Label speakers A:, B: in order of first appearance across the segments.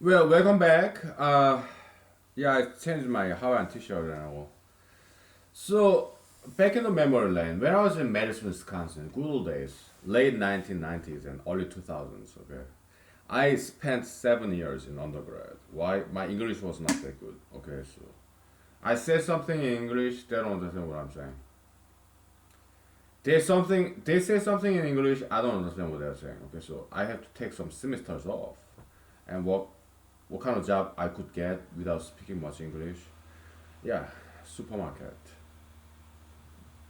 A: Well, welcome back. Yeah, I changed my Hawaiian t-shirt and all. So, back in the memory lane, when I was in Madison, Wisconsin, good old days, late 1990s and early 2000s, okay, I spent 7 years in undergrad. Why? My English was not that good, okay, so I say something in English, they don't understand what I'm saying. They say something in English, I don't understand what they're saying, okay, so I have to take some semesters off. And what kind of job I could get without speaking much English? Yeah, supermarket,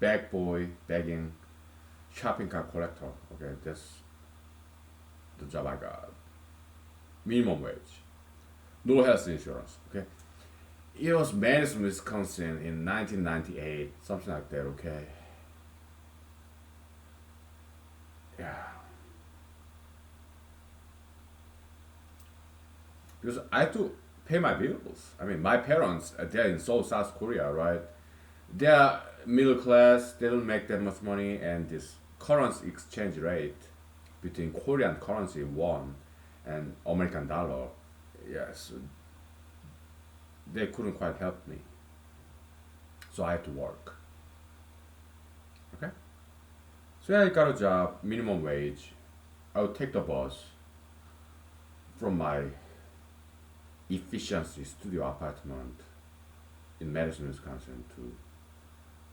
A: bag boy, bagging, shopping cart collector. Okay, that's the job I got. Minimum wage, no health insurance. Okay, it was Madison, Wisconsin in 1998, something like that. Okay, yeah, because I had to pay my bills. I mean, my parents, they're in Seoul, South Korea, right? They're middle class. They don't make that much money, and this currency exchange rate between Korean currency won and American dollar, yes, they couldn't quite help me. So I had to work. Okay. So yeah, I got a job, minimum wage. I would take the bus from my efficiency studio apartment in Madison, Wisconsin to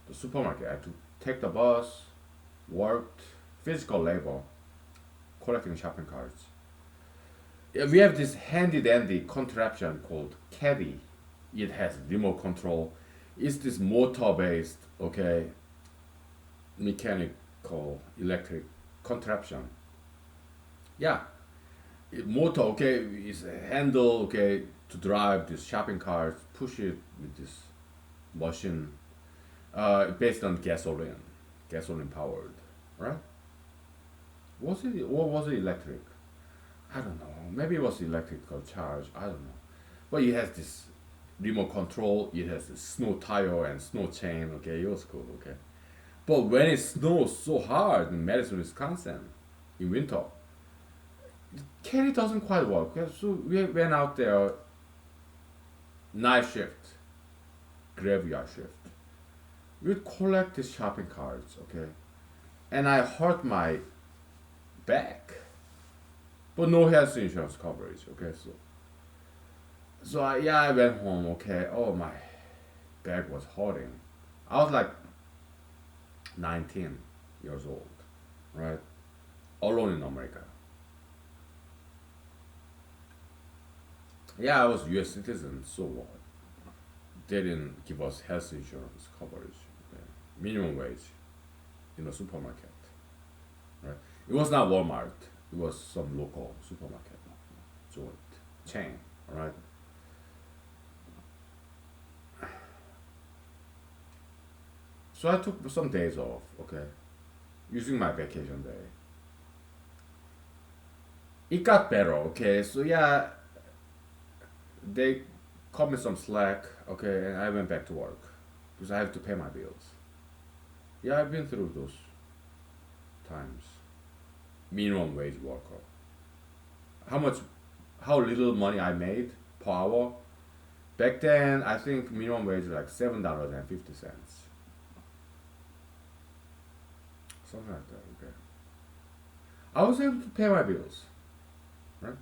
A: the supermarket. I had to take the bus, worked, physical labor, collecting shopping carts. Yeah, we have this handy dandy contraption called caddy. It has remote control. It's this motor based, okay, mechanical electric contraption. Yeah, motor, okay, is a handle, okay, to drive this shopping cart, push it with this machine, based on gasoline powered, right? Was it, or was it electric? I don't know. Maybe it was electrical charge. I don't know. But it has this remote control. It has this snow tire and snow chain. Okay, it was cool. Okay, but when it snows so hard in Madison, Wisconsin, in winter, carry doesn't quite work. Okay? So we went out there night shift, graveyard shift. We'd collect these shopping carts. Okay, and I hurt my back, but no health insurance coverage. Okay, so yeah, I went home. Okay, oh my back was hurting. I was like 19 years old, right? Alone in America. Yeah, I was U.S. citizen, so what? They didn't give us health insurance coverage. Okay? Minimum wage in a supermarket, right? It was not Walmart. It was some local supermarket joint chain, right? So I took some days off, okay, using my vacation day. It got better, okay. So yeah, they cut me some slack, okay, and I went back to work because I have to pay my bills. Yeah, I've been through those times. Minimum wage worker. How much, how little money I made per hour? Back then, I think minimum wage was like $7.50, something like that. Okay, I was able to pay my bills, right?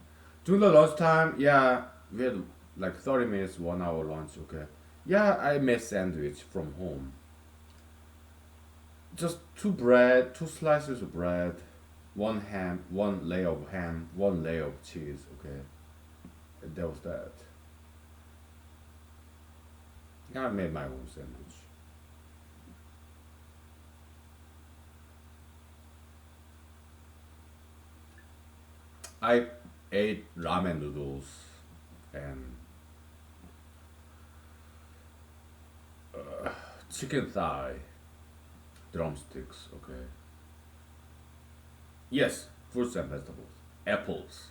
A: During the lunch time, yeah, we had like 30 minutes, 1 hour lunch. Okay, yeah, I made sandwich from home. Just two bread, two slices of bread, one ham, one layer of ham, one layer of cheese. Okay, and that was that. Yeah, I made my own sandwich. I ate ramen noodles and chicken thigh drumsticks. Okay. Yes, fruits and vegetables. Apples,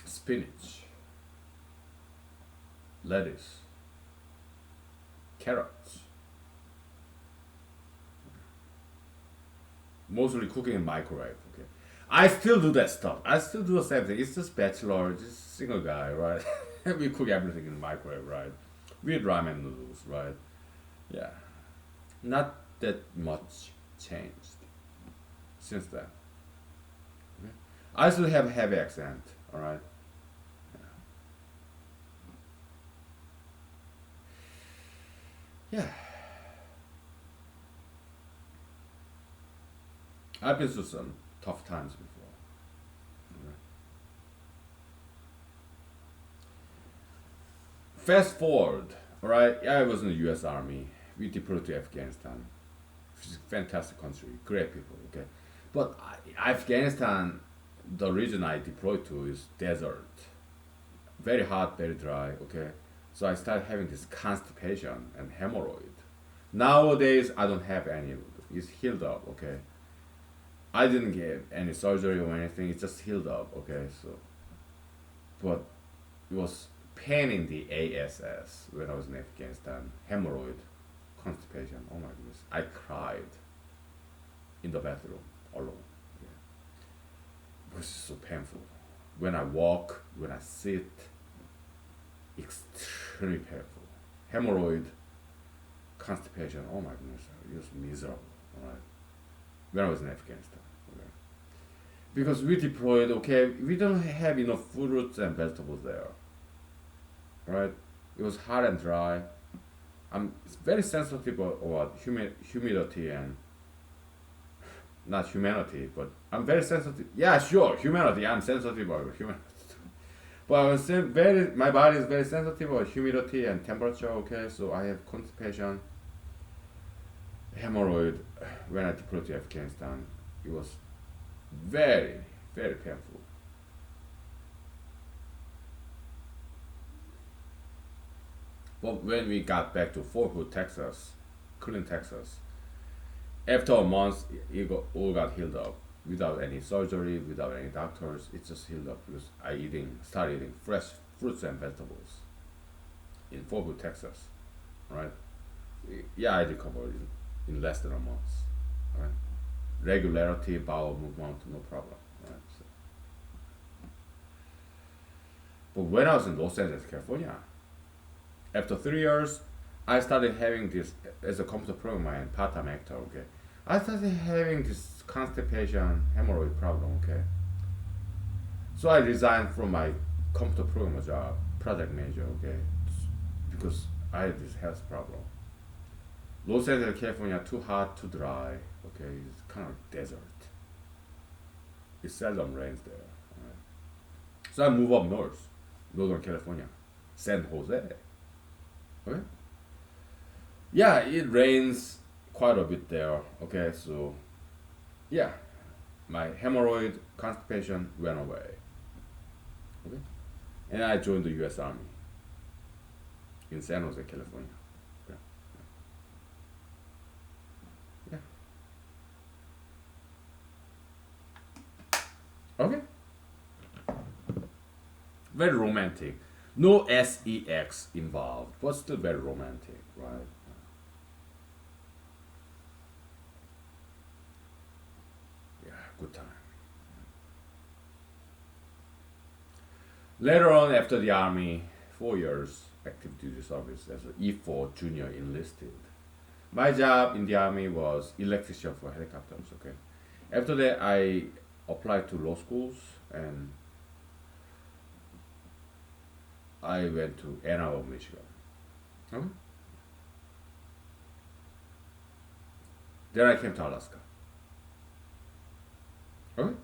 A: spinach, lettuce, carrots. Mostly cooking in microwave. Okay. I still do that stuff. I still do the same thing. It's just bachelor, just single guy, right? We cook everything in the microwave, right? We eat ramen noodles, right? Yeah, not that much changed since then. Okay? I still have heavy accent, all right? Yeah, I've been through some tough times before. Okay? Fast forward, all right? Yeah, I was in the U.S. Army. We deployed to Afghanistan, which is a fantastic country, great people. Okay, but Afghanistan, the region I deployed to is desert, very hot, very dry. Okay, so I started having this constipation and hemorrhoid. Nowadays, I don't have any. It's healed up. Okay, I didn't get any surgery or anything. It's just healed up. Okay, so but it was pain in the ASS when I was in Afghanistan. Hemorrhoid, constipation. Oh my goodness, I cried in the bathroom alone. Yeah. It was so painful. When I walk, when I sit, extremely painful. Hemorrhoid, constipation. Oh my goodness, it was miserable. All right. When I was in Afghanistan. Okay. Because we deployed, okay, we don't have enough fruits and vegetables there. Right? It was hot and dry. I'm very sensitive about humidity and not humanity, but I'm very sensitive. Yeah, sure, humanity. I'm sensitive about humanity. But I was very, my body is very sensitive about humidity and temperature. Okay, so I have constipation, hemorrhoid. When I deployed to Afghanistan, it was very, very painful. But when we got back to Fort Hood, Texas, Cleveland, Texas, after a month, all got healed up without any surgery, without any doctors. It just healed up because started eating fresh fruits and vegetables in Fort Hood, Texas. Right? Yeah, I recovered in less than a month. Right? Regularity, bowel movement, no problem. Right? So, but when I was in Los Angeles, California, after 3 years, I started having this as a computer programmer and part-time actor. Okay, I started having this constipation, hemorrhoid problem. Okay, so I resigned from my computer programmer job, project manager. Okay, because I had this health problem. Los Angeles, California, too hot, too dry. Okay, it's kind of like desert. It seldom rains there. Right? So I moved up north, Northern California, San Jose. Okay. Yeah, it rains quite a bit there. Okay, so yeah, my hemorrhoid constipation went away. Okay, and I joined the U.S. Army in San Jose, California. Okay. Yeah. Okay. Very romantic. No sex involved, but still very romantic, right? Yeah, good time. Later on, after the army, 4 years active duty service as an E4 junior enlisted. My job in the army was electrician for helicopters. Okay. After that, I applied to law schools and I went to Ann Arbor, Michigan. Okay. Then I came to Alaska. Okay.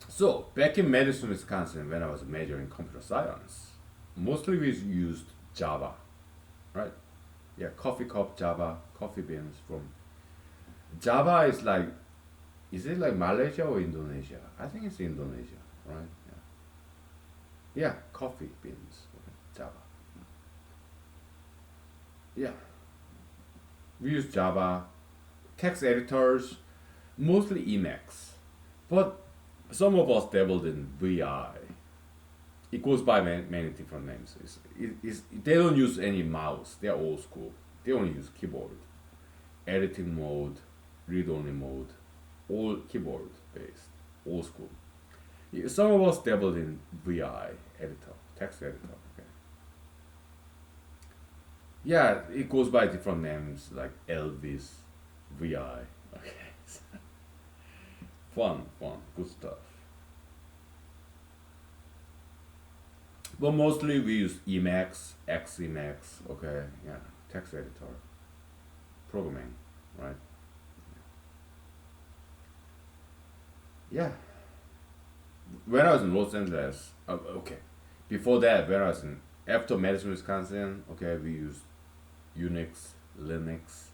A: So back in Madison, Wisconsin, when I was majoring in computer science, mostly we used Java, right? Yeah, coffee cup Java, coffee beans from Java is like, is it like Malaysia or Indonesia? I think it's Indonesia, right? Yeah, yeah, coffee beans, okay, Java. Yeah, we use Java, text editors, mostly Emacs, but some of us dabbled in VI. It goes by many different names. They don't use any mouse. They're old school. They only use keyboard, editing mode. read-only mode, all keyboard based, old school. Some of us dabbled in VI editor, text editor. Okay. Yeah, it goes by different names like Elvis, VI. Okay, fun, good stuff. But mostly we use Emacs, Xemacs. Okay, yeah, text editor, programming, right? Yeah. When I was in Los Angeles, okay. Before that, when I was in after Madison, Wisconsin, okay, we used Unix, Linux,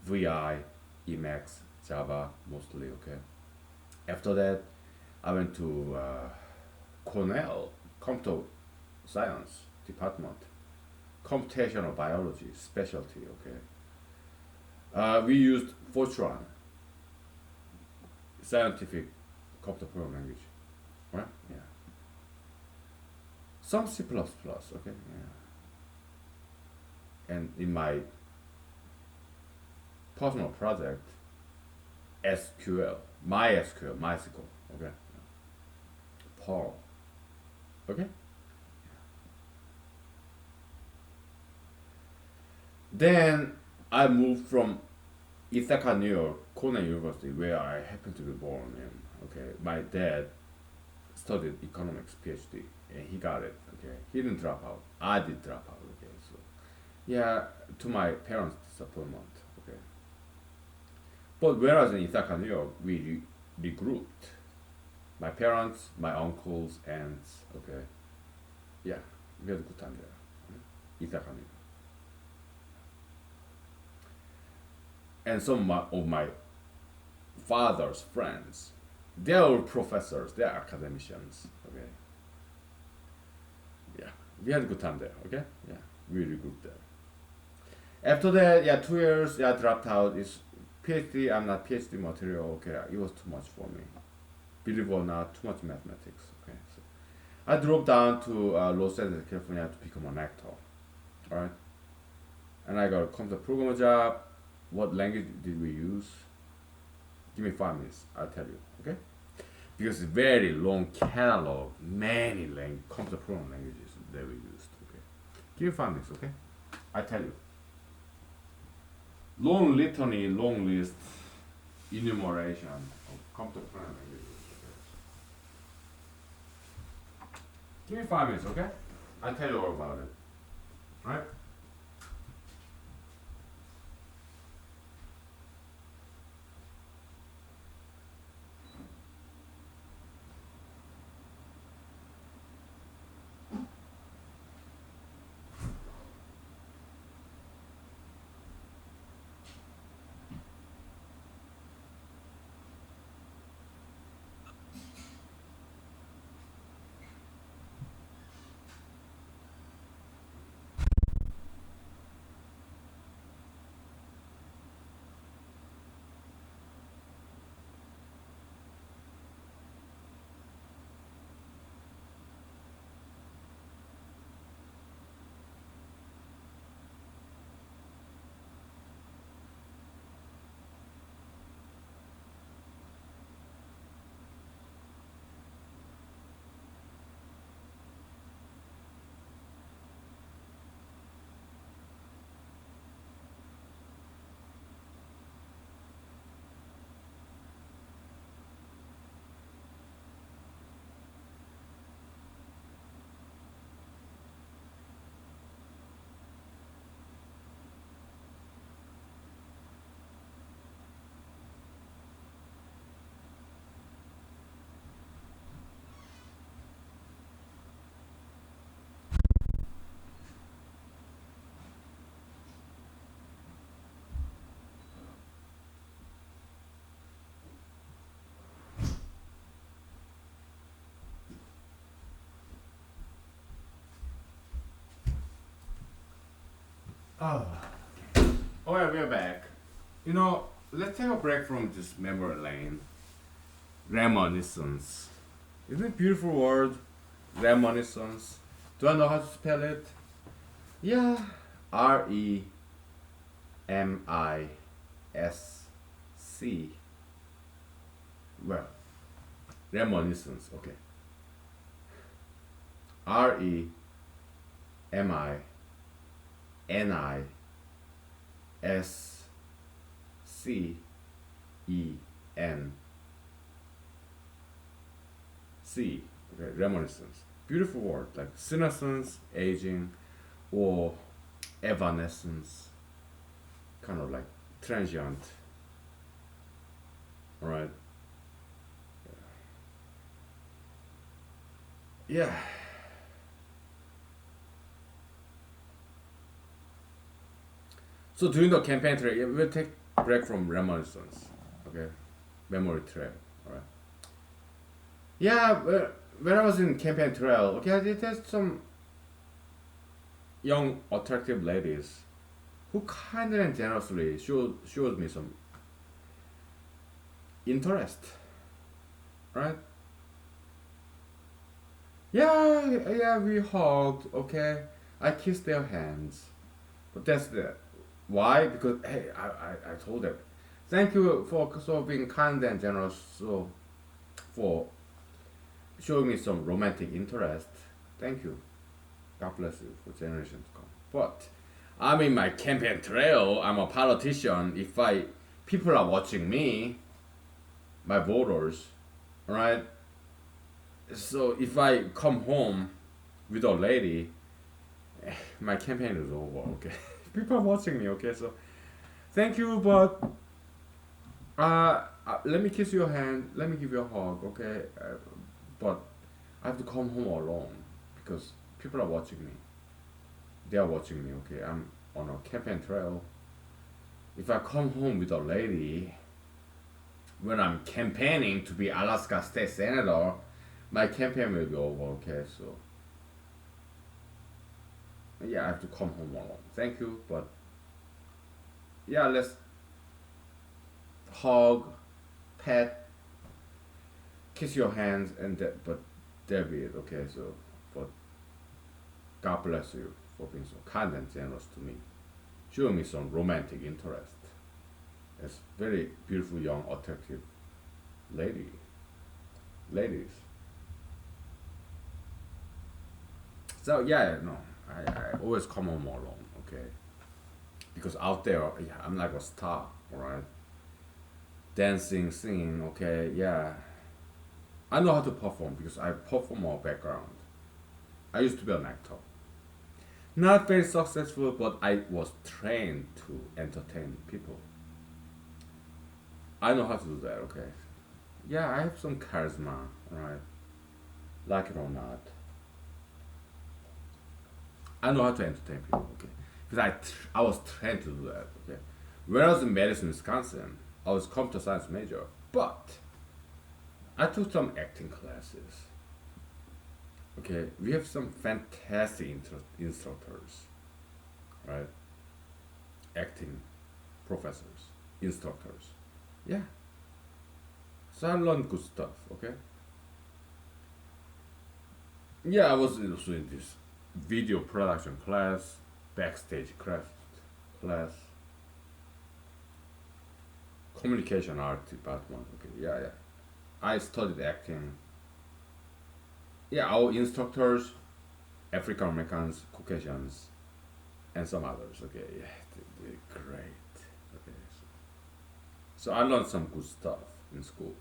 A: VI, Emacs, Java mostly. Okay. After that, I went to Cornell Computer Science Department, Computational Biology specialty. Okay. We used Fortran, scientific computer program language, right? Yeah. Some C++. Okay. Yeah. And in my personal project, SQL, MySQL, MySQL. Okay. Perl. Okay. Then I moved from Ithaca, New York, Cornell University, where I happened to be born in. Okay, my dad studied economics PhD, and he got it. Okay, he didn't drop out. I did drop out. Okay, so yeah, to my parents' disappointment. Okay, but whereas in Ithaca, New York, we regrouped. My parents, my uncles, aunts. Okay, yeah, we had a good time there. Ithaca, New York. And some of my father's friends, they're all professors, they're academicians. Okay, yeah, we had a good time there. Okay, yeah, really good there. After that, yeah, 2 years, yeah, I dropped out. It's PhD. I'm not PhD material. Okay, it was too much for me. Believe it or not, too much mathematics. Okay, so I drove down to Los Angeles, California to become an actor. All right, and I got a computer programmer job. What language did we use? Give me 5 minutes. I'll tell you. Okay? Because it's very long catalog, many computer program languages that we used. Okay? Give me 5 minutes. Okay? I tell you. Long litany, long list, enumeration of computer program languages. Okay? Give me 5 minutes. Okay? I'll tell you all about it. Right? Oh. Oh yeah, we're back. Let's take a break from this memory lane. Reminiscence. Isn't it a beautiful word? Reminiscence. Do I know how to spell it? Yeah. REMISCENCE. C. Well, reminiscence. Okay. Reminiscence. Okay, reminiscence. Beautiful word like senescence, aging, or evanescence, kind of like transient. All right. Yeah. So during the campaign trail, yeah, we'll take break from reminiscence. Okay, memory trail. All right. Yeah. When I was in campaign trail, okay, I did have some young, attractive ladies who kindly and generously showed me some interest. Right? Yeah, yeah, we hugged. Okay, I kissed their hands. But that's the why, because hey, I told them, thank you for so being kind and generous, so for showing me some romantic interest. Thank you. God bless you for generations to come. But I'm in my campaign trail. I'm a politician. If I people are watching me, my voters, right? So if I come home with a lady, my campaign is over. Okay, people are watching me. Okay, so thank you, but let me kiss your hand. Let me give you a hug. Okay, but I have to come home alone because people are watching me. They are watching me. Okay, I'm on a campaign trail. If I come home with a lady when I'm campaigning to be Alaska State Senator, my campaign will be over. Okay, so yeah, I have to come home alone. Thank you, but yeah, let's hug, pet, kiss your hands, and that. But there be it. Okay, so but God bless you for being so kind and generous to me, showing me some romantic interest. It's very beautiful, young, attractive lady, ladies. So yeah, no, I always come home alone. Okay, because out there, yeah, I'm like a star. All right, dancing, singing. Okay, yeah, I know how to perform because I perform our background. I used to be an actor. Not very successful, but I was trained to entertain people. I know how to do that, okay? Yeah, I have some charisma, right? Like it or not. I know how to entertain people, okay? Because I was trained to do that, okay? When I was in Madison, Wisconsin, I was computer science major, but I took some acting classes. Okay, we have some fantastic instructors, right? Acting professors, instructors. Yeah, so I learned good stuff. Okay. Yeah, I was also in this video production class, backstage craft class, communication art department. Okay, yeah, yeah. I studied acting. Yeah, our instructors, African Americans, Caucasians, and some others. Okay, yeah, they're great. Okay, so I learned some good stuff in school.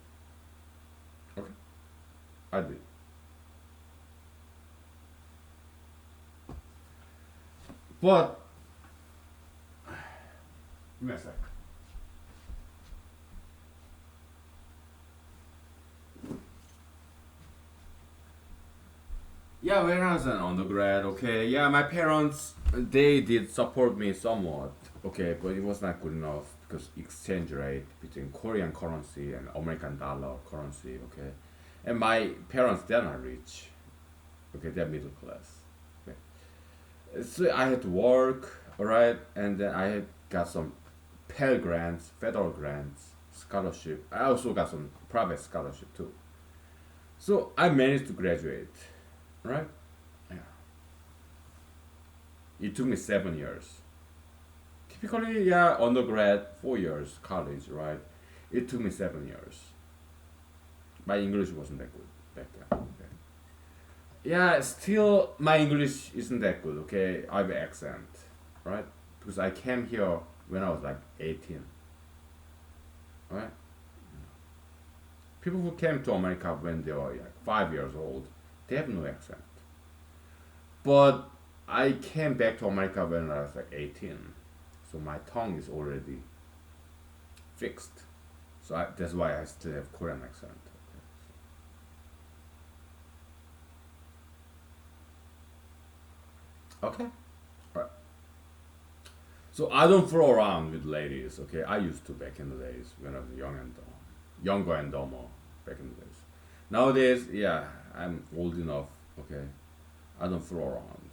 A: Okay, I did. But give me a sec. Yeah, when I was an undergrad, okay, yeah, my parents they did support me somewhat, okay, but it was not good enough because exchange rate between Korean currency and American dollar currency, okay, and my parents they're not rich, okay, they're middle class, okay, so I had to work, alright, and then I had got some Pell grants, federal grants, scholarship. I also got some private scholarship too. So I managed to graduate, right? Yeah. It took me 7 years. Typically, yeah, undergrad, 4 years, college, right? It took me 7 years. My English wasn't that good back then. Okay. Yeah, still my English isn't that good. Okay, I have accent, right? Because I came here when I was like 18, right? People who came to America when they were like 5 years old, they have no accent. But I came back to America when I was like 18, so my tongue is already fixed. So that's why I still have Korean accent. Okay. Alright. So I don't throw around with ladies. Okay, I used to back in the days when I was younger and dumber back in the days. Nowadays, yeah, I'm old enough. Okay, I don't throw around.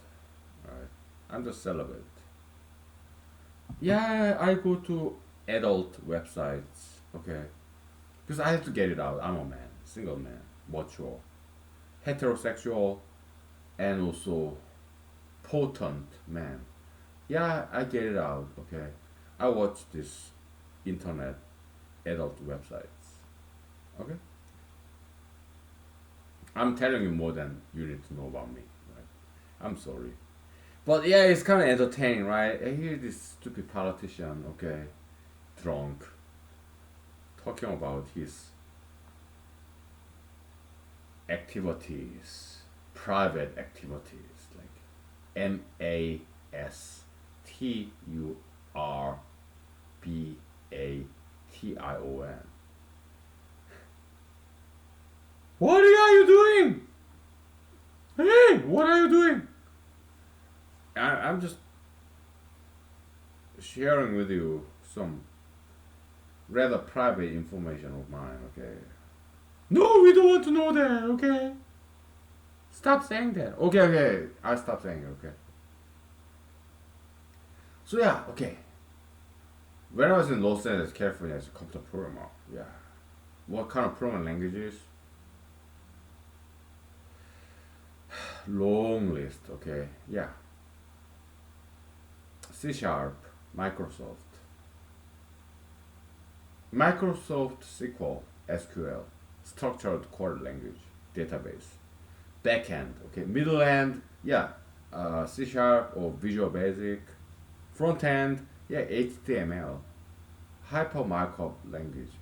A: Alright, I'm just celibate. Yeah, I go to adult websites. Okay, because I have to get it out. I'm a man, single man, mature, heterosexual, and also potent man. Yeah, I get it out. Okay, I watch this internet adult websites. Okay, I'm telling you more than you need to know about me. Right? I'm sorry, but yeah, it's kind of entertaining, right? I hear this stupid politician. Okay, drunk, talking about his activities, private activities, like MASTURBATION. What are you doing? Hey, what are you doing? I'm just sharing with you some rather private information of mine, okay? No, we don't want to know that, okay? Stop saying that. Okay, okay. I'll stop saying it, okay? So, yeah, okay. When I was in Los Angeles, California, as a computer programmer, yeah. What kind of programming languages? Long list, okay? Yeah. C Sharp, Microsoft, Microsoft SQL, SQL, structured core language, database, backend, okay, middle end, yeah, C Sharp or Visual Basic, front end, yeah, HTML, hyper markup language,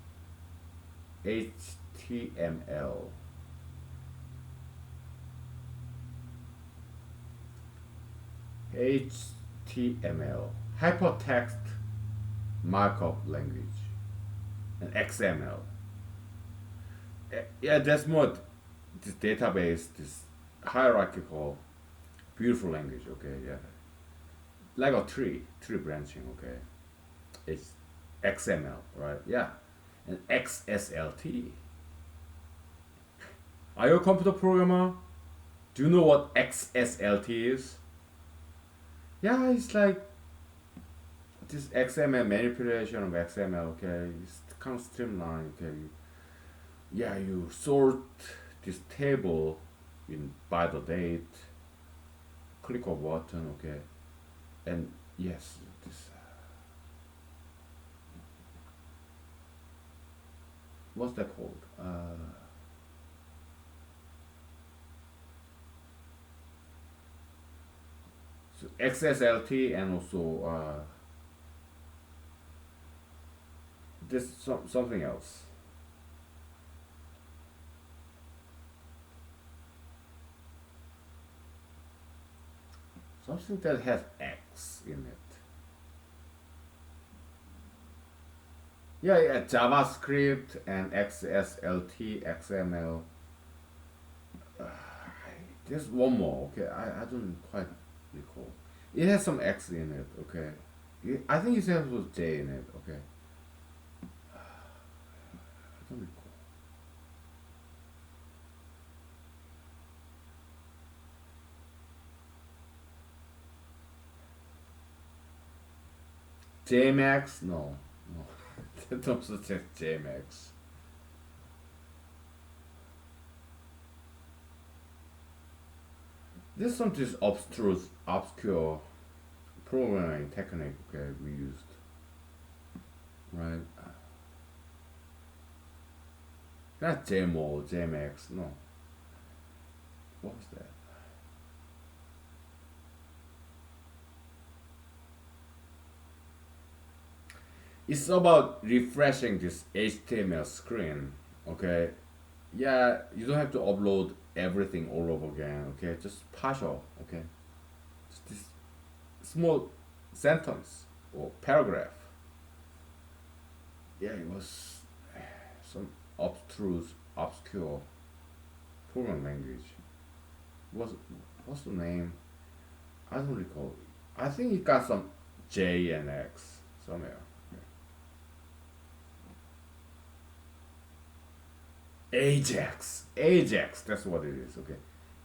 A: HTML, HTML, hypertext markup language, and XML. Yeah, that's more this database, this hierarchical, beautiful language. Okay, yeah, like a tree branching. Okay, it's XML, right? Yeah, and XSLT. Are you a computer programmer? Do you know what XSLT is? Yeah, it's like this XML manipulation of XML. Okay, it's kind of streamlined. Okay, yeah, you sort this table in by the date, click a button, okay, and yes, this what's that called? So XSLT and also this something else. Something that has X in it. Yeah, yeah, JavaScript and XSLT, XML. Uh, there's one more. Okay, I don't quite recall. It has some X in it. Okay, I think it has with J in it. Okay, I don't recall. JMax? No, no. That also says JMax. There's some this obstruse, obscure programming technique. Okay, we used, right? Not JMO, JMX, no. What was that? It's about refreshing this HTML screen, okay? Yeah, you don't have to upload everything all over again, okay? Just partial, okay? Just this small sentence or paragraph. Yeah, it was some obstruse, obscure programming language. Was what's the name? I don't recall. I think it got some J and X somewhere. Ajax, Ajax. That's what it is. Okay,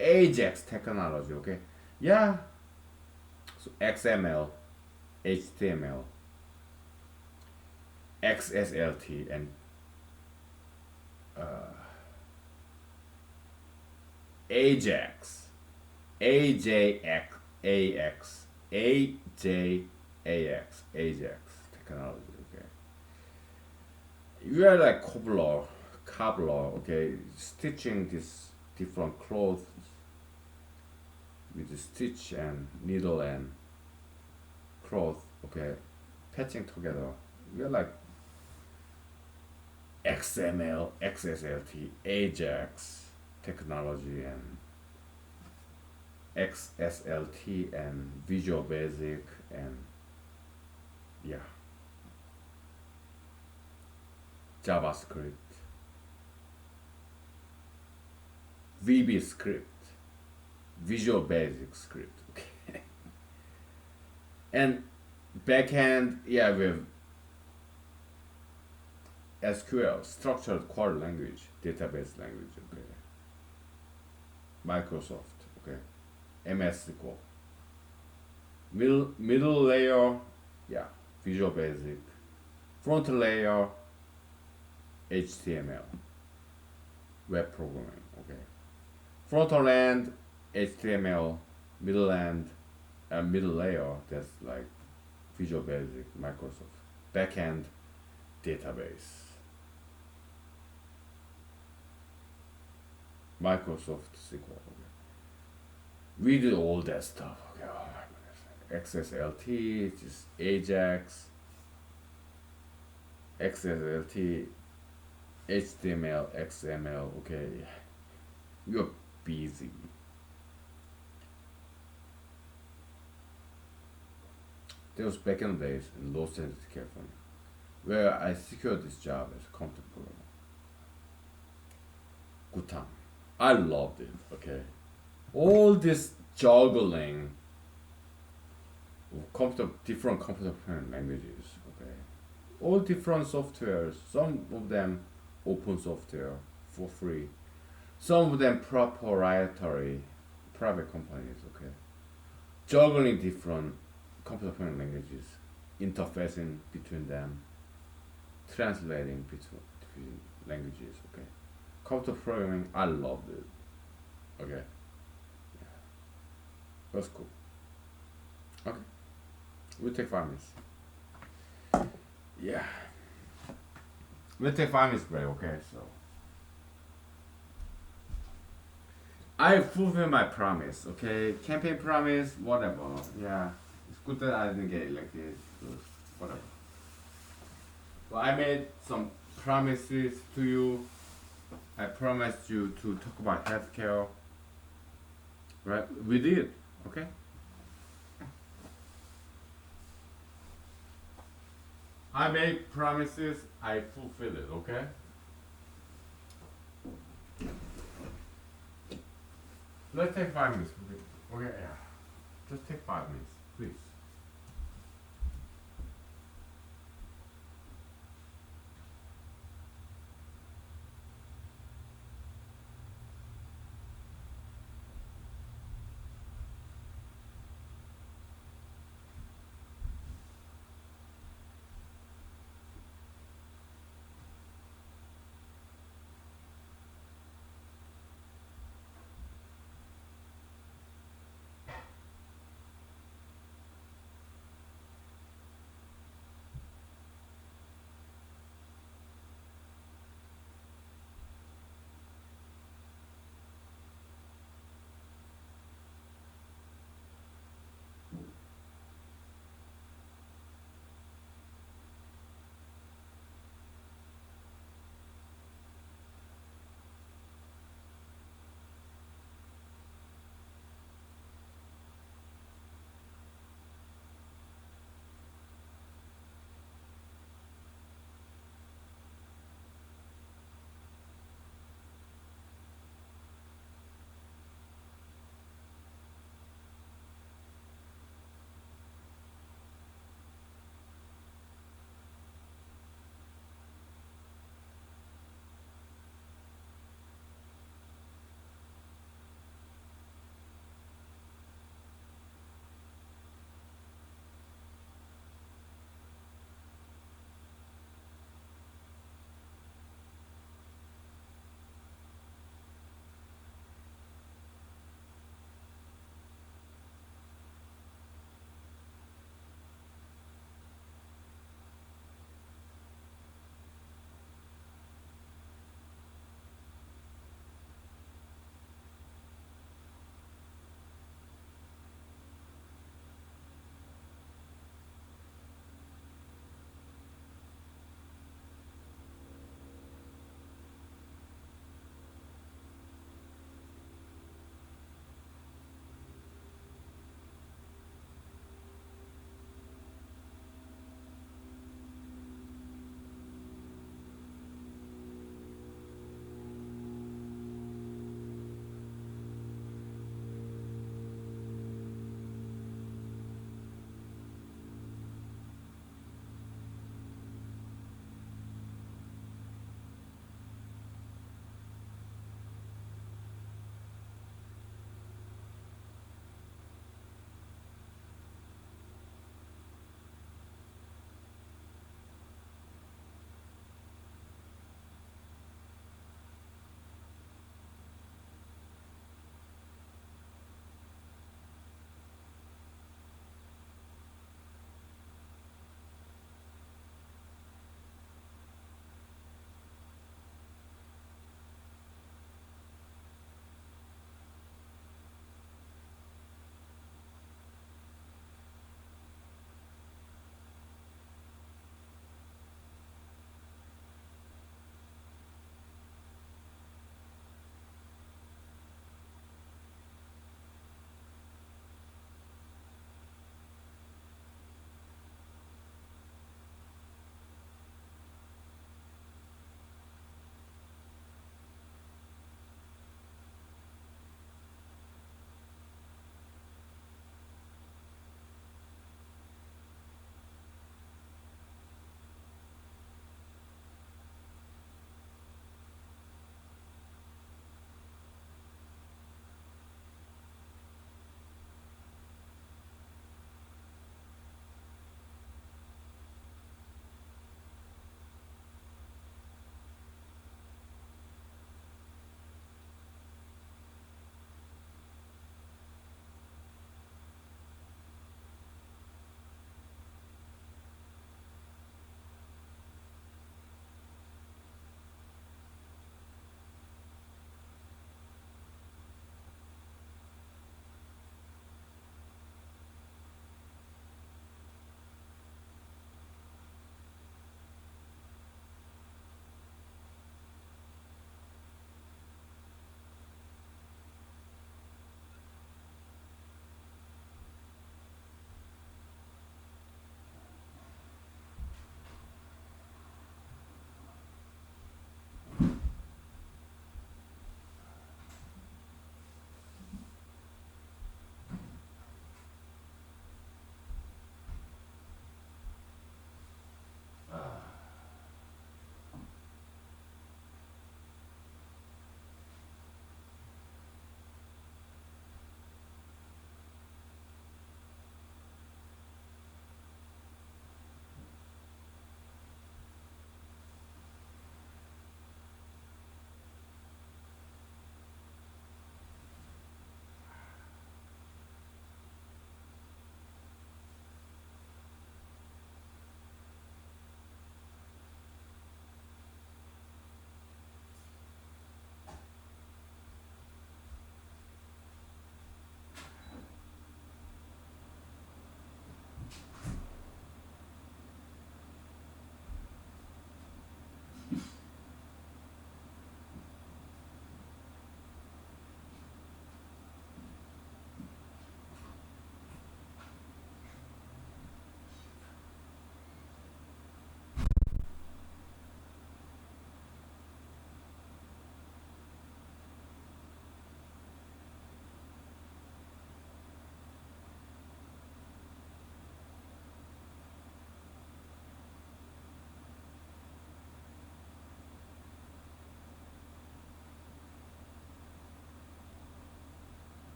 A: Ajax technology. Okay, yeah. So XML, HTML, XSLT, and Ajax, AJX, AX, AJAX, Ajax technology. Okay, you are like cobbler. Okay, stitching this different clothes with the stitch and needle and cloth. Okay, patching together. We are like XML, XSLT, Ajax technology and XSLT and Visual Basic and yeah, JavaScript, VB script, Visual Basic script. Okay, and backend, yeah, with SQL, structured query language, database language. Okay, Microsoft. Okay, MS SQL. Middle layer, yeah, Visual Basic. Front layer, HTML, web programming. Okay, front end, HTML, middle end, middle layer. That's like Visual Basic, Microsoft. Backend, database, Microsoft SQL. Okay. We did all that stuff. Okay, oh my goodness. XSLT, just Ajax, XSLT, HTML, XML. Okay, you're busy. That was back in the days in Los Angeles, California, where I secured this job as a content programmer. Good time. I loved it. Okay, all this juggling of different computer programming languages. Okay, all different softwares. Some of them open software for free. Some of them proprietary, private companies. Okay, juggling different computer programming languages, interfacing between them, translating between languages. Okay, computer programming. I loved it. Okay, that's cool. Okay, we'll take 5 minutes. Yeah, we'll take 5 minutes break. Okay, so I fulfill my promise. Okay, campaign promise, whatever. Yeah, it's good that I didn't get elected. So whatever. Well, I made some promises to you. I promised you to talk about healthcare. Right, we did. Okay. I made promises. I fulfill it. Okay. Let's take 5 minutes. Okay. Okay, yeah. Just take 5 minutes, please.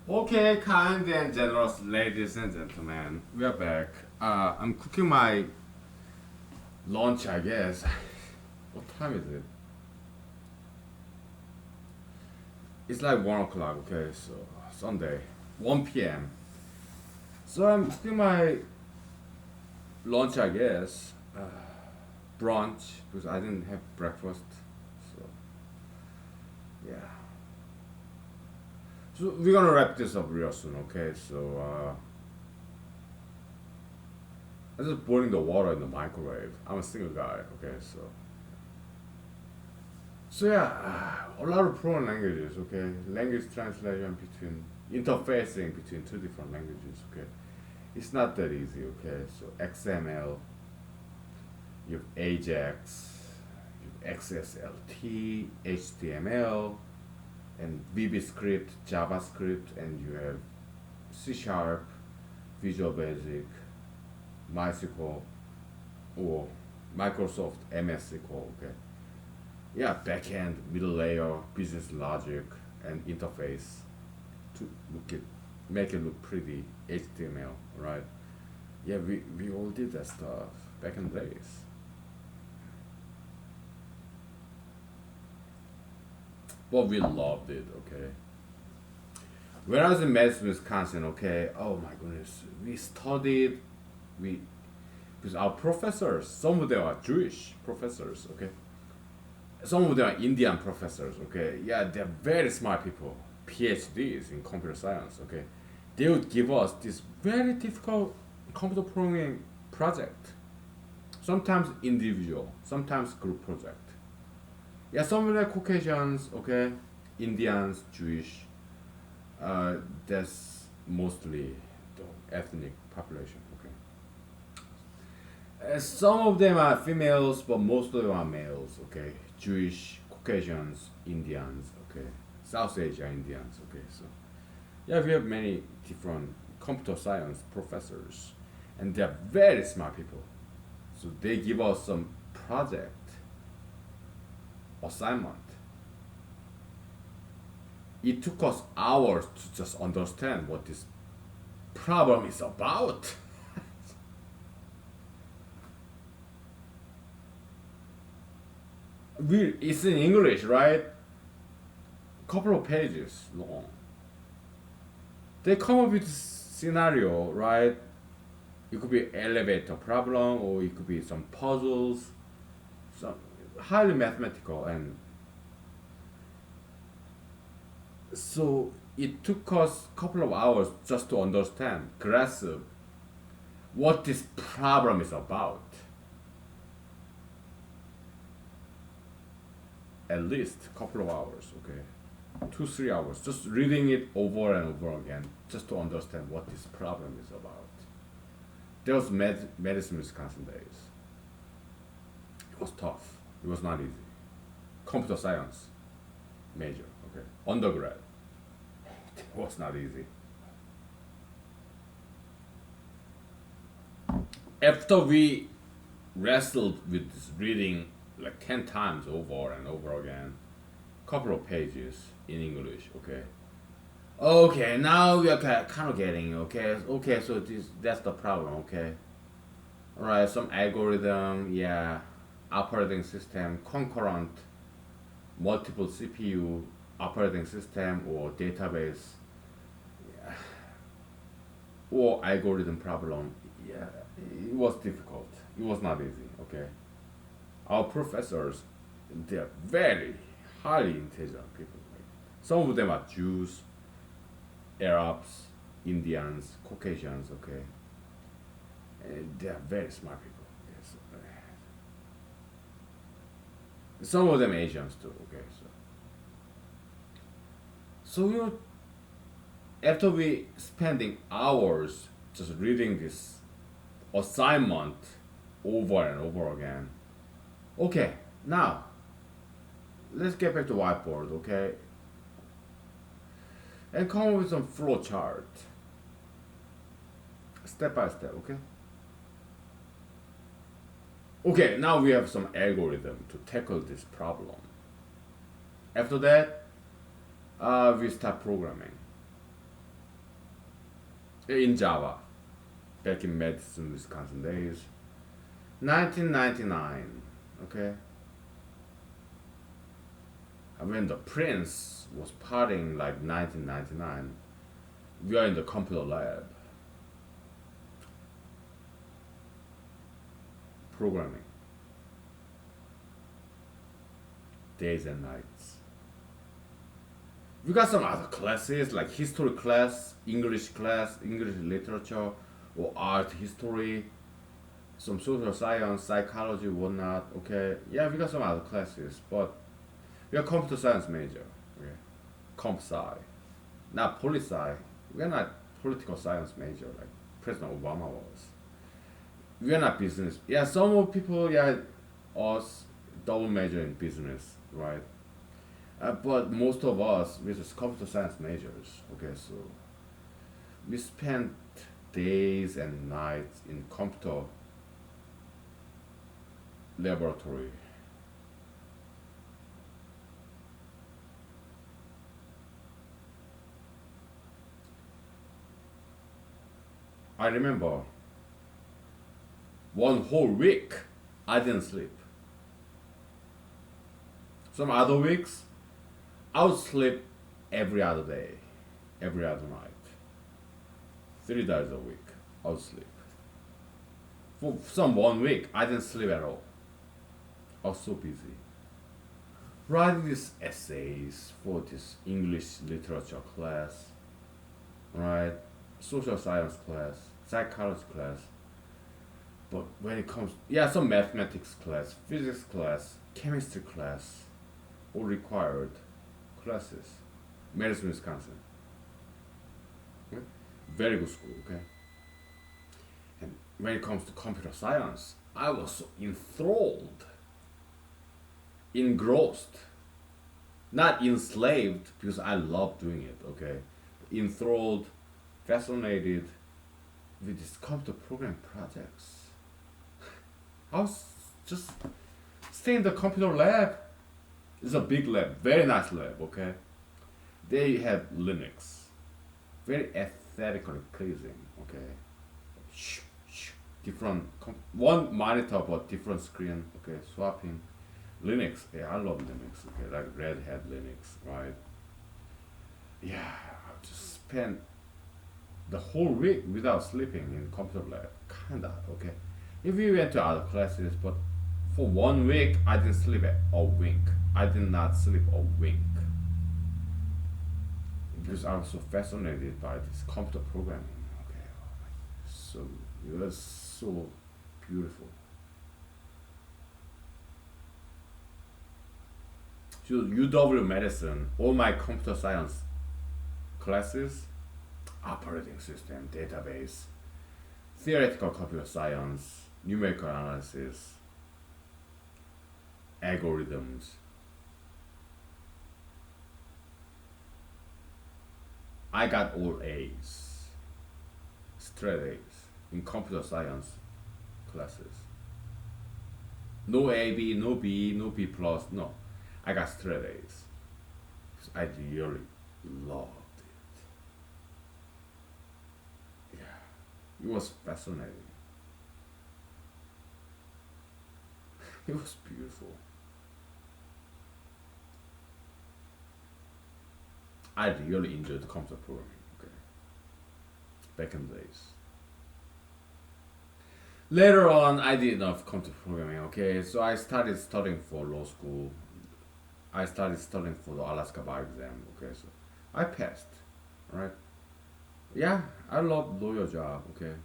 A: Okay, kind and generous ladies and gentlemen, we are back. I'm cooking my lunch, I guess. What time is it? It's like 1 o'clock. Okay, so Sunday, 1 p.m. So I'm cooking my lunch, I guess. Brunch because I didn't have breakfast. So yeah. So we're gonna wrap this up real soon. Okay, so I'm just boiling the water in the microwave. I'm a single guy. Okay, so yeah, a lot of foreign languages. Okay, language translation between interfacing between two different languages. Okay, it's not that easy. Okay, so XML, you have AJAX, you have XSLT, HTML, and VBScript, JavaScript, and you have C Sharp, Visual Basic, MySQL, or Microsoft MS SQL. Okay, yeah, backend, middle layer, business logic, and interface to make it look pretty. HTML, right? Yeah, we all did that stuff back in the days. But we loved it. Okay. When I was in Madison, Wisconsin, okay, oh my goodness, we studied, we because our professors, some of them are Jewish professors, okay, some of them are Indian professors, okay, yeah, they're very smart people, PhDs in computer science, okay, they would give us this very difficult computer programming project, sometimes individual, sometimes group project. Yeah, some of them are Caucasians, okay, Indians, Jewish, that's mostly the ethnic population. Okay, some of them are females, but most of them are males. Okay, Jewish, Caucasians, Indians. Okay, South Asia Indians. Okay, so yeah, we have many different computer science professors, and they're very smart people. So they give us some project assignment. It took us hours to just understand what this problem is about. It's in English, right? Couple of pages long. They come up with scenario, right? It could be elevator problem, or it could be some puzzles, some highly mathematical, and so it took us a couple of hours just to understand, grasp what this problem is about. At least a couple of hours, okay? 2 3 hours, just reading it over and over again, just to understand what this problem is about. There was medicine Wisconsin days. It was tough. It was not easy. Computer science major, okay? Undergrad. It was not easy. After we wrestled with this reading like 10 times over and over again, couple of pages in English, okay? Okay, now we are kind of getting, okay? Okay, so that's the problem, okay? Alright, some algorithm, yeah, operating system, concurrent, multiple CPU operating system or database, yeah, or algorithm problem, yeah, it was difficult. It was not easy, okay? Our professors, they're very highly intelligent people. Like, some of them are Jews, Arabs, Indians, Caucasians, okay? And they are very smart people. Yes. Some of them Asians too, okay? So we were, after we spending hours just reading this assignment over and over again, okay, now let's get back to whiteboard, okay? And come up with some flow chart, step by step, okay? Okay, now we have some algorithm to tackle this problem. After that, we start programming. in Java, back in Madison, Wisconsin days. 1999, okay? And when the Prince was partying like 1999, we are in the computer lab programming, days and nights. We got some other classes like history class, English literature, or art history, some social science, psychology, whatnot. Okay, yeah, we got some other classes, but we are computer science major. Okay, comp sci, not poli sci. We are not political science major like President Obama was. We are not business. Yeah, some people, yeah, us double major in business, right? But most of us, we're just computer science majors. Okay, so we spent days and nights in computer laboratory. I remember one whole week I didn't sleep. Some other weeks I would sleep every other day, every other night. 3 days a week I would sleep. For some one week I didn't sleep at all. I was so busy. Writing these essays for this English literature class, right? Social science class, psychology class. But when it comes, yeah, some mathematics class, physics class, chemistry class, all required classes. Madison, Wisconsin. Okay? Very good school, okay? And when it comes to computer science, I was so enthralled, engrossed, not enslaved because I love doing it, okay? Enthralled, fascinated with these computer program projects. I was just staying in the computer lab. It's a big lab, very nice lab, okay? They have Linux, very aesthetically pleasing, okay? Different, one monitor but different screen, okay? Swapping. Linux, yeah, I love Linux, okay? Like Red Hat Linux, right? Yeah, I just spent the whole week without sleeping in computer lab, kinda, okay? If we went to other classes, but for 1 week I didn't sleep a wink. I did not sleep a wink because I was so fascinated by this computer programming. Okay, so it was so beautiful. So UW medicine, all my computer science classes, operating system, database, theoretical computer science, numerical analysis, algorithms. I got all A's, straight A's in computer science classes. No A, B, no B, no B plus, no. I got straight A's. I really loved it. Yeah, it was fascinating. It was beautiful. I really enjoyed computer programming. Okay, back in the days. Later on, I did enough computer programming. Okay, so I started studying for law school. I started studying for the Alaska bar exam. Okay, so I passed. Right? Yeah, I love lawyer job. Okay,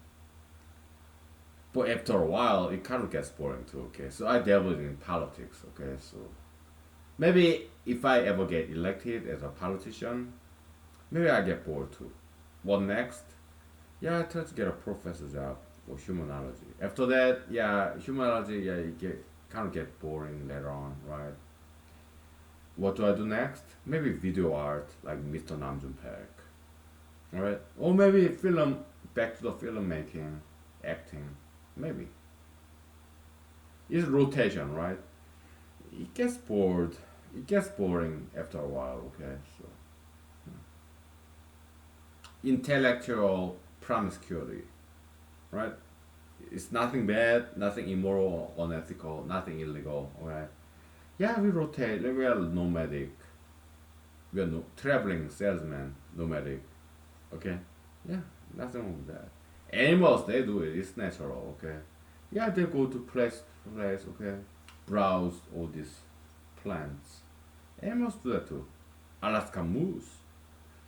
A: but after a while, it kind of gets boring too. Okay, so I dabbled in politics. Okay, so maybe if I ever get elected as a politician, maybe I get bored too. What next? Yeah, I try to get a professor job for humanology. After that, yeah, humanology, yeah, it get kind of get boring later on, right? What do I do next? Maybe video art, like Mr. Namjoon Park, alright? Or maybe film, back to the filmmaking, acting, maybe. It's rotation, right? It gets bored. It gets boring after a while, okay? So, intellectual promiscuity, right? It's nothing bad, nothing immoral, unethical, nothing illegal. Okay. Yeah, we rotate. We are nomadic. We are no, traveling salesman, nomadic. Okay. Yeah, nothing wrong with that. Animals, they do it. It's natural. Okay. Yeah, they go to place to place. Okay. Browse all these plants. Animals do that too. Alaskan moose.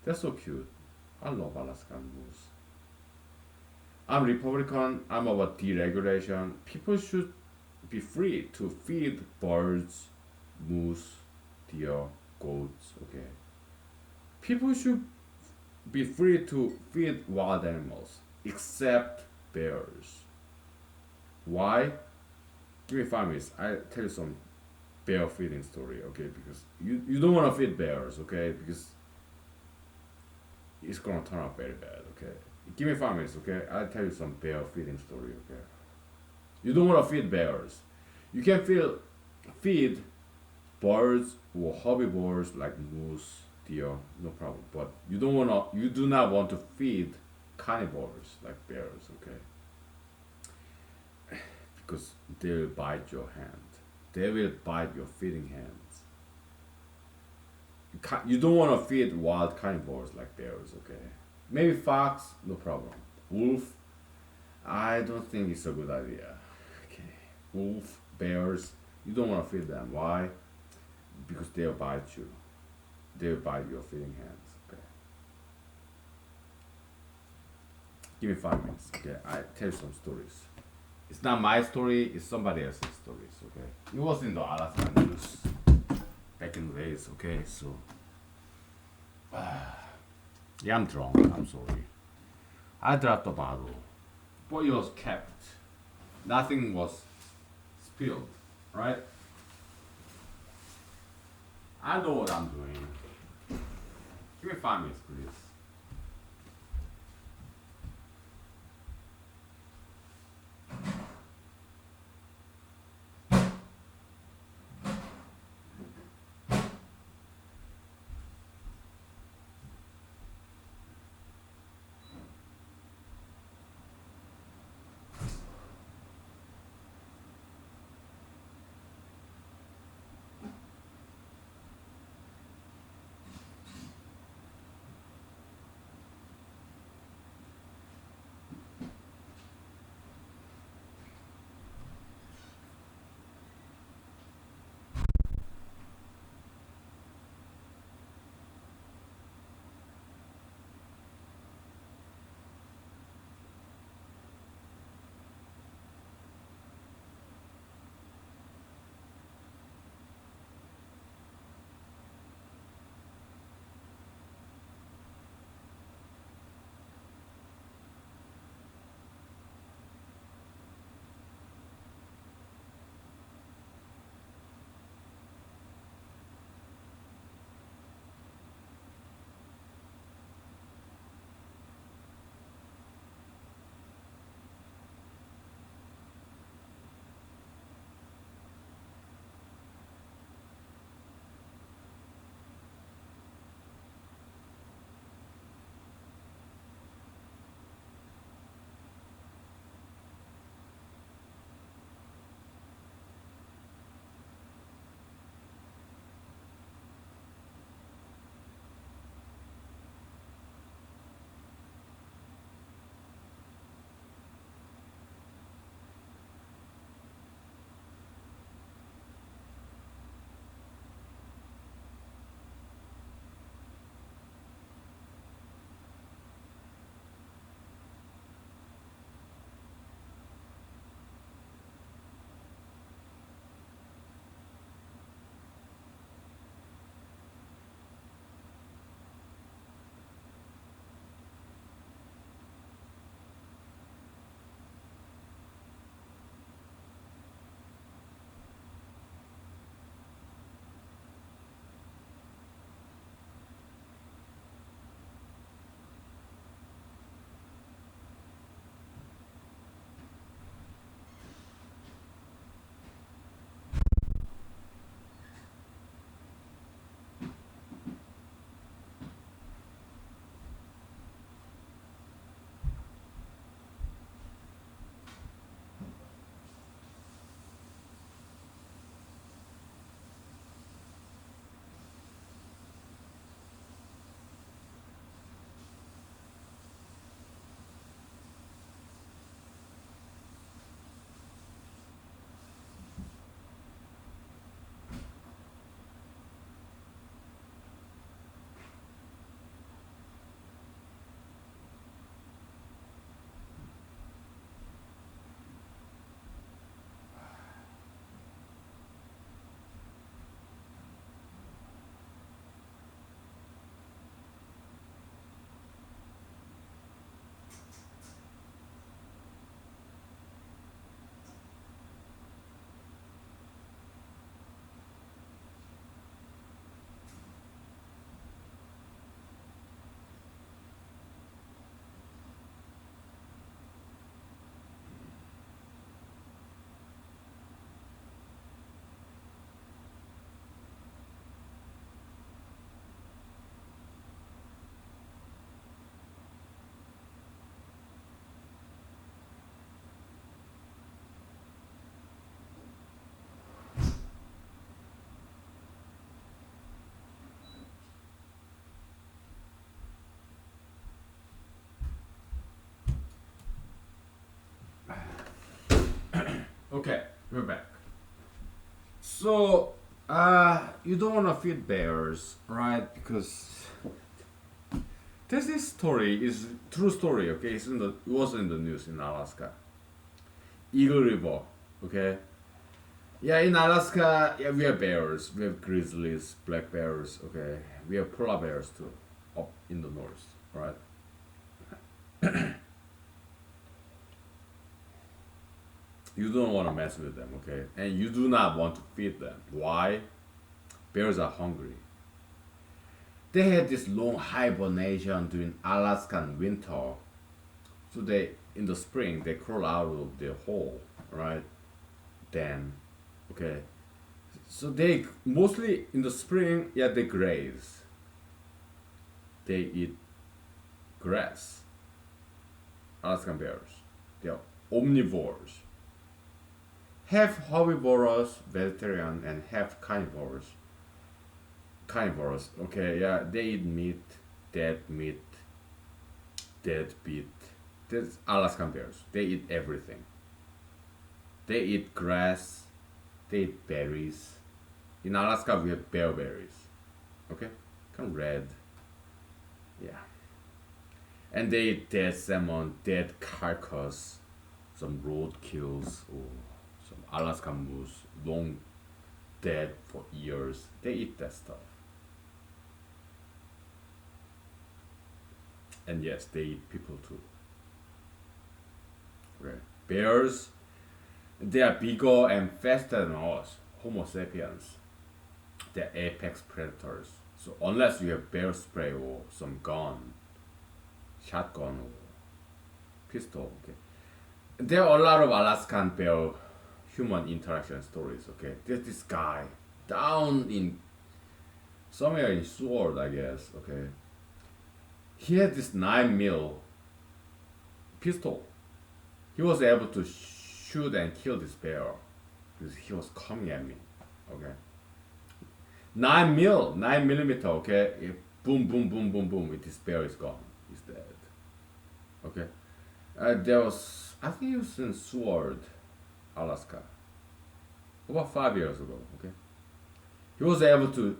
A: They're so cute. I love Alaskan moose. I'm Republican. I'm about deregulation. People should be free to feed birds, moose, deer, goats. Okay. People should be free to feed wild animals, except bears. Why? Give me 5 minutes. I tell you some bear feeding story. Okay, because you don't want to feed bears. Okay, because it's gonna turn out very bad. Okay, give me 5 minutes. Okay, I'll tell you some bear feeding story. Okay, you don't want to feed bears. You can feed birds or herbivores like moose, deer, no problem. But you do not want to feed carnivores like bears. Okay, because they will bite your hand. They will bite your feeding hands. You don't want to feed wild carnivores like bears, okay? Maybe fox, no problem. Wolf, I don't think it's a good idea. Okay. Wolf, bears, you don't want to feed them. Why? Because they'll bite you. They'll bite your feeding hands, okay? Give me 5 minutes, okay? I tell you some stories. It's not my story, it's somebody else's stories, okay? It was in the Alaska news back in the days, okay? So, yeah, I'm drunk, I'm sorry. I dropped the bottle, but it was kept. Nothing was spilled, right? I know what I'm doing. Give me 5 minutes, please. Okay, we're back. So, you don't want to feed bears, right? Because there's this story, is true story. Okay, it was in the news in Alaska. Eagle River. Okay. Yeah, in Alaska, yeah, we have bears, we have grizzlies, black bears. Okay, we have polar bears too, up in the north, right? You don't want to mess with them, okay? And you do not want to feed them. Why? Bears are hungry. They had this long hibernation during Alaskan winter. So they, in the spring, they crawl out of their hole, right? Then, okay. So they mostly in the spring, yeah, they graze. They eat grass. Alaskan bears. They are omnivores. Half herbivorous, vegetarian, and half carnivorous. Carnivores, okay, yeah, they eat meat, dead meat. That's Alaskan bears. They eat everything. They eat grass, they eat berries. In Alaska, we have bear berries, okay, kind of red, yeah. And they eat dead salmon, dead carcass, some roadkills, or some Alaskan moose, long dead for years. They eat that stuff. And yes, they eat people too. Right. Bears, they are bigger and faster than us, Homo sapiens. They're apex predators. So unless you have bear spray or some gun, shotgun or pistol, okay. There are a lot of Alaskan bear human interaction stories, okay. There's this guy down in somewhere in Sword, I guess, okay. He had this 9 mil pistol. He was able to shoot and kill this bear because he was coming at me. Okay, 9 millimeter. Okay, boom, boom, boom, boom, boom. With this bear is gone. He's dead. Okay, there was, I think it was in Sword, Alaska, about 5 years ago. Okay, he was able to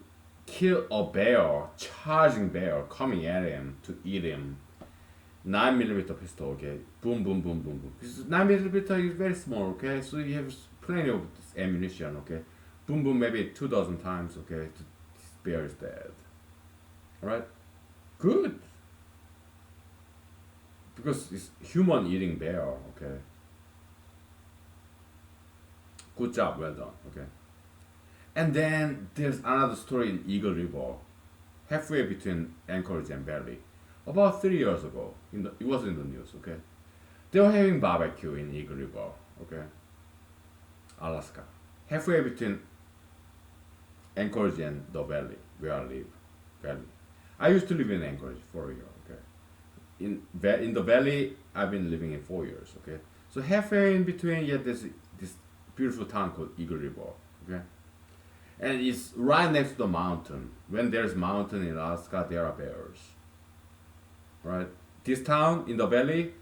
A: kill a bear, charging bear coming at him to eat him. 9 millimeter pistol, okay, boom, boom, boom, boom, boom. This 9 millimeter is very small, okay, so you have plenty of this ammunition, okay, boom, boom, maybe 2,000 times, okay, this bear is dead. All right, good, because it's human eating bear, okay. Good job, well done, okay. And then there's another story in Eagle River, halfway between Anchorage and Valley. About 3 years ago, it was in the news, okay? They were having barbecue in Eagle River, okay? Alaska. Halfway between Anchorage and the valley, where I live. Valley. I used to live in Anchorage for a year, okay? In the valley, I've been living in 4 years, okay? So halfway in between, yeah, there's this beautiful town called Eagle River, okay? And it's right next to the mountain. When there's mountain in Alaska, there are bears. Right? This town in the valley,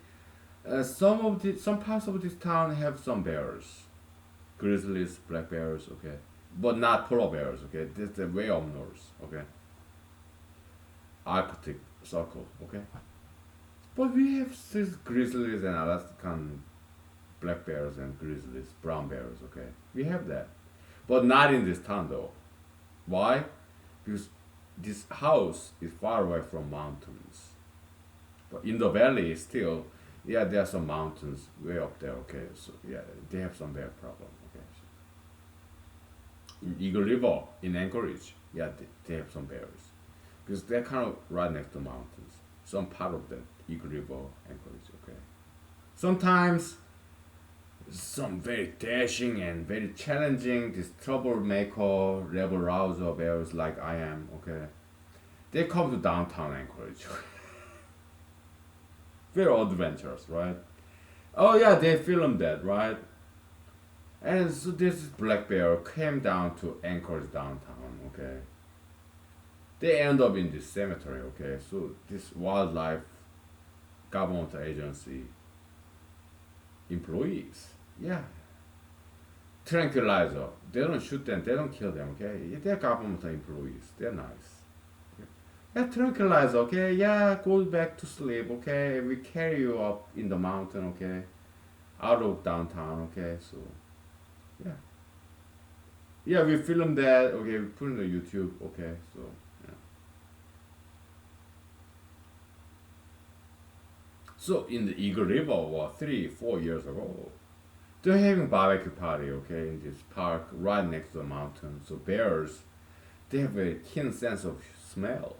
A: some parts of this town have some bears, grizzlies, black bears, okay, but not polar bears, okay. This is way up north, okay. Arctic Circle, okay. But we have these grizzlies and Alaskan black bears and grizzlies, brown bears, okay. We have that, but not in this town though. Why? Because this house is far away from mountains. But in the valley, still, yeah, there are some mountains way up there. Okay, so yeah, they have some bear problem. Okay, so in Eagle River in Anchorage, yeah, they have some bears because they're kind of right next to mountains. Some part of that Eagle River, Anchorage. Okay, sometimes some very dashing and very challenging, this troublemaker, rebel rouser bears like I am. Okay, they come to downtown Anchorage. Very adventurous, right? Oh yeah, they filmed that, right? And so this black bear came down to Anchorage downtown, okay? They end up in this cemetery, okay? So this wildlife government agency employees, yeah, tranquilizer. They don't shoot them. They don't kill them. Okay, they're government employees. They're nice. Yeah, tranquilizer. Okay, yeah, go back to sleep. Okay, we carry you up in the mountain. Okay, out of downtown. Okay, so yeah, yeah, we film that. Okay, we put it on the YouTube. Okay, so yeah. So in the Eagle River, what 3, 4 years ago, they're having barbecue party. Okay, in this park right next to the mountain. So bears, they have a keen sense of smell.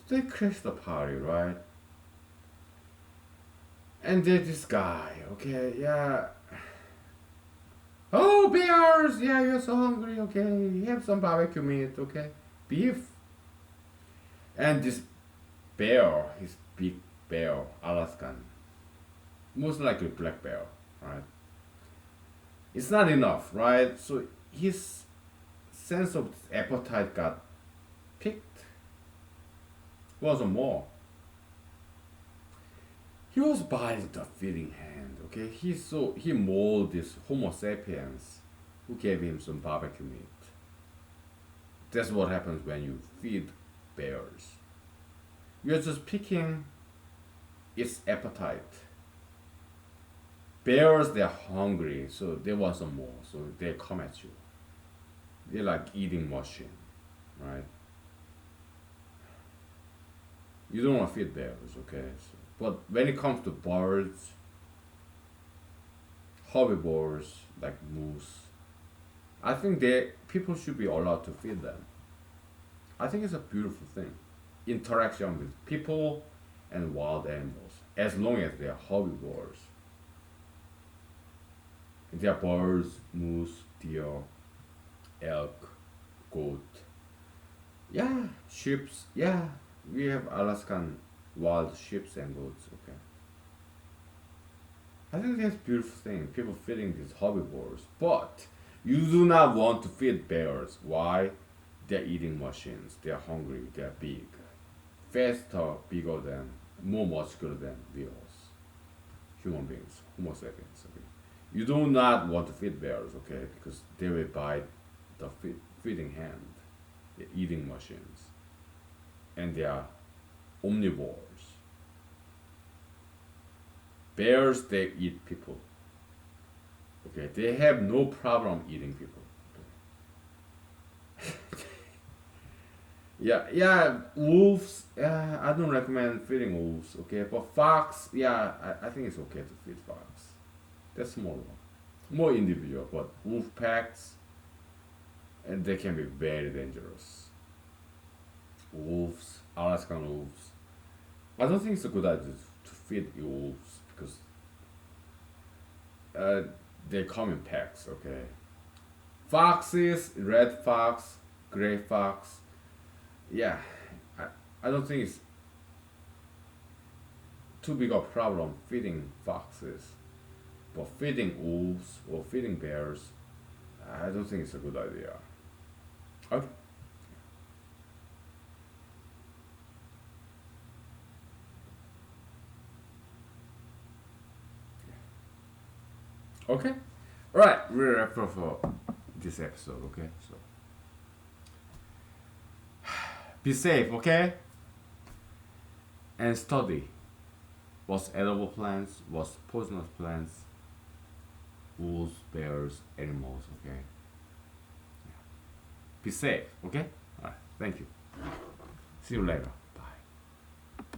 A: So they crash the party, right? And there's this guy. Okay, yeah. Oh, bears! Yeah, you're so hungry. Okay, have some barbecue meat. Okay, beef. And this bear, his big bear, Alaskan, most likely black bear, right? It's not enough, right? So his sense of appetite got picked. Wasn't more. He was by the feeding hand. Okay, he molded this Homo sapiens, who gave him some barbecue meat. That's what happens when you feed bears. You're just picking its appetite. Bears, they're hungry, so they want some more, so they come at you. They're like eating machine, right? You don't want to feed bears, okay? So, but when it comes to birds, herbivores like moose, I think they people should be allowed to feed them. I think it's a beautiful thing. Interaction with people and wild animals, as long as they are herbivores. They are birds, moose, deer, elk, goat. Yeah, sheep. Yeah, we have Alaskan wild sheep and goats. Okay, I think that's a beautiful thing. People feeding these herbivores, but you do not want to feed bears. Why? They're eating machines. They're hungry. They're big, faster, bigger than, more muscular than we human beings, Homo sapiens. Okay, you do not want to feed bears. Okay, because they will bite the feeding hand. They're eating machines, and they are omnivores. Bears, they eat people. Okay, they have no problem eating people. Yeah, yeah, wolves. Yeah, I don't recommend feeding wolves. Okay, but fox. Yeah, I think it's okay to feed fox. That's smaller, more individual. But wolf packs, and they can be very dangerous. Wolves, Alaskan wolves. I don't think it's a good idea to feed wolves because uh, they come in packs. Okay, foxes, red fox, gray fox. Yeah, I, I don't think it's too big a problem feeding foxes, but feeding wolves or feeding bears, I don't think it's a good idea. Okay. Okay. All right. We're wrap up for this episode. Okay. So be safe. Okay. And study what's edible plants, what's poisonous plants, wolves, bears, animals. Okay. Be safe. Okay. All right. Thank you. See you later.